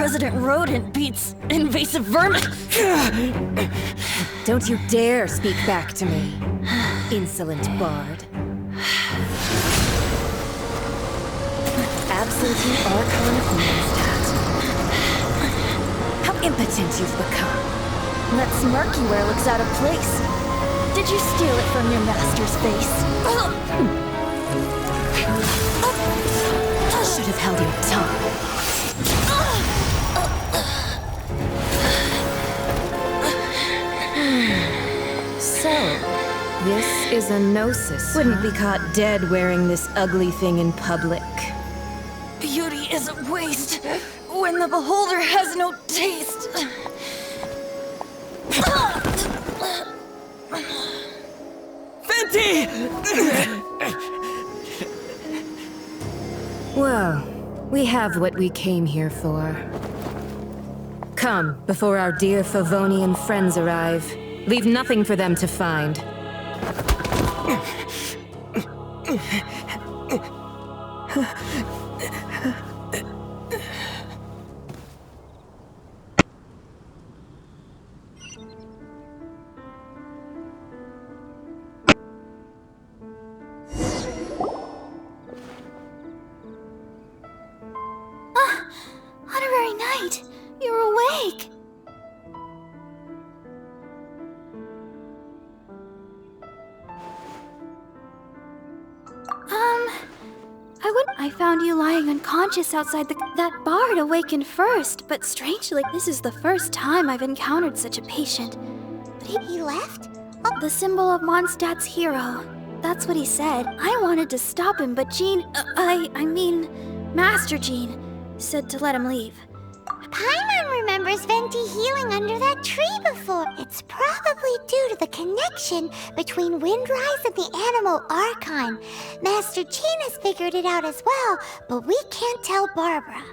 resident rodent beats invasive vermin. Don't you dare speak back to me, insolent bard. Absentee Archon of Mondstadt. How impotent you've become. That smirk you wear looks out of place. Did you steal it from your master's face? Should have held your tongue. So, this is a gnosis. Wouldn't be caught dead wearing this ugly thing in public. Beauty is a waste when the beholder has no taste. Venti! Well, we have what we came here for. Come, before our dear Favonian friends arrive. Leave nothing for them to find. Honorary Knight, you're awake. I found you lying unconscious outside that bard awakened first, but strangely, this is the first time I've encountered such a patient. But he left? Oh, the symbol of Mondstadt's hero. That's what he said. I wanted to stop him, but Master Jean said to let him leave. Paimon remembers Venti healing under that tree before. It's probably due to the connection between Windrise and the animal Archon. Master Jean has figured it out as well, but we can't tell Barbara.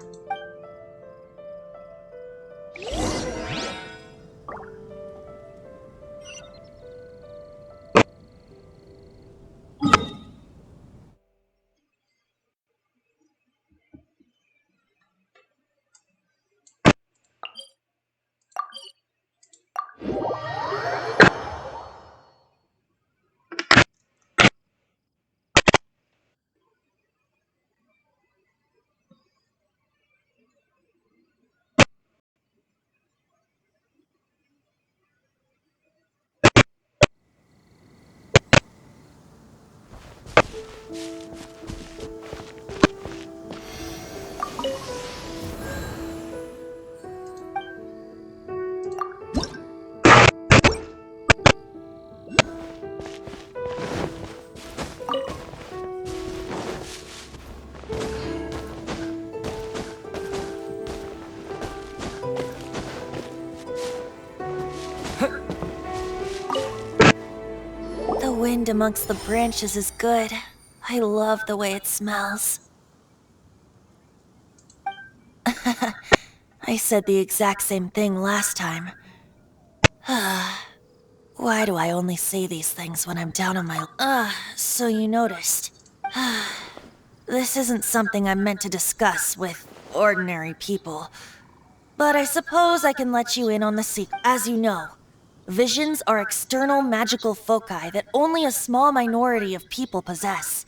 The wind amongst the branches is good. I love the way it smells. I said the exact same thing last time. Why do I only say these things when I'm down on my... so you noticed. This isn't something I'm meant to discuss with ordinary people. But I suppose I can let you in on the secret. As you know, visions are external magical foci that only a small minority of people possess.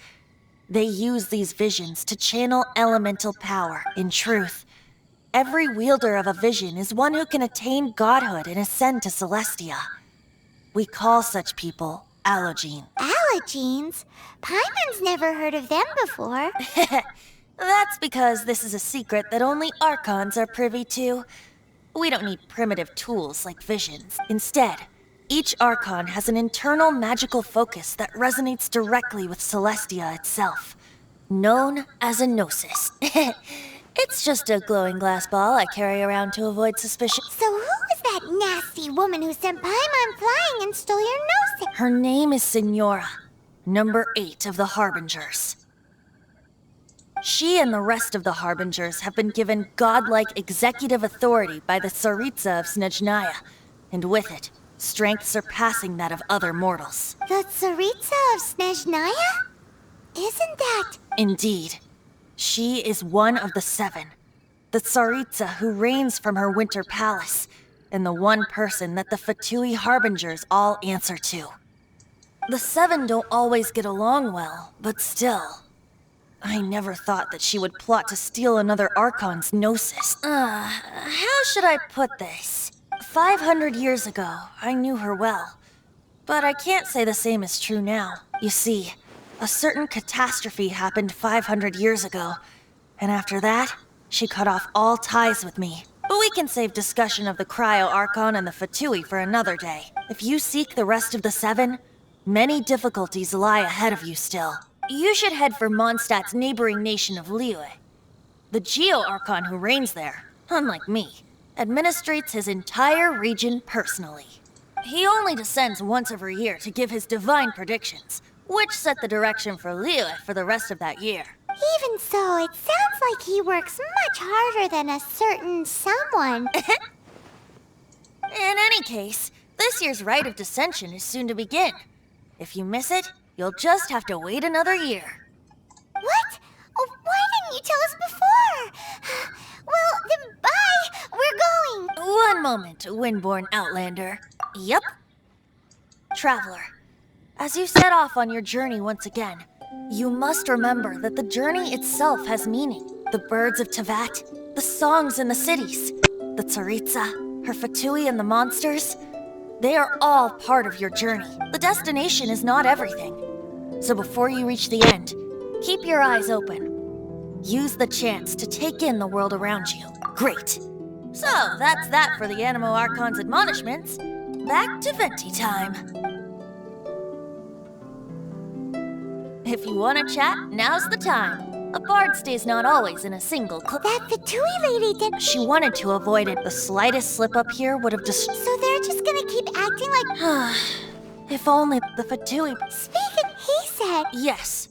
They use these visions to channel elemental power. In truth, every wielder of a vision is one who can attain godhood and ascend to Celestia. We call such people Allogene. Allogenes? Paimon's never heard of them before. That's because this is a secret that only Archons are privy to. We don't need primitive tools like visions. Instead, each Archon has an internal magical focus that resonates directly with Celestia itself, known as a gnosis. It's just a glowing glass ball I carry around to avoid suspicion. So who is that nasty woman who sent Paimon flying and stole your gnosis? Her name is Signora, number 8 of the Harbingers. She and the rest of the Harbingers have been given godlike executive authority by the Tsaritsa of Snezhnaya, and with it, strength surpassing that of other mortals. The Tsaritsa of Snezhnaya? Isn't that... Indeed. She is one of the 7, the Tsaritsa who reigns from her winter palace, and the one person that the Fatui Harbingers all answer to. The seven don't always get along well, but still. I never thought that she would plot to steal another Archon's Gnosis. How should I put this? 500 years ago, I knew her well. But I can't say the same is true now. You see, a certain catastrophe happened 500 years ago, and after that, she cut off all ties with me. But we can save discussion of the Cryo Archon and the Fatui for another day. If you seek the rest of the seven, many difficulties lie ahead of you still. You should head for Mondstadt's neighboring nation of Liyue. The Geo Archon who reigns there, unlike me, administrates his entire region personally. He only descends once every year to give his divine predictions, which set the direction for Liyue for the rest of that year. Even so, it sounds like he works much harder than a certain someone. In any case, this year's Rite of Descension is soon to begin. If you miss it, you'll just have to wait another year. What? Oh, why didn't you tell us before? Well, then bye! We're going! One moment, Windborn Outlander. Yup. Traveler, as you set off on your journey once again, you must remember that the journey itself has meaning. The birds of Teyvat, the songs in the cities, the Tsaritsa, her Fatui and the monsters, they are all part of your journey. The destination is not everything. So before you reach the end, keep your eyes open. Use the chance to take in the world around you. Great. So that's that for the Animo Archon's admonishments. Back to Venti time. If you want to chat, now's the time. A bard stays not always in a single That Fatui lady did... She wanted to avoid it. The slightest slip up here would have just... So they're just gonna keep acting like... If only the Fatui... Speaking, he said... Yes,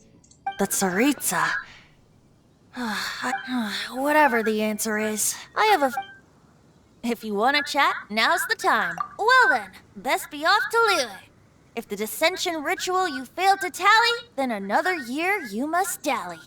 the Tsaritsa. Whatever the answer is, I have a... If you want to chat, now's the time. Well then, best be off to Liyue. If the dissension ritual you failed to tally, then another year you must dally.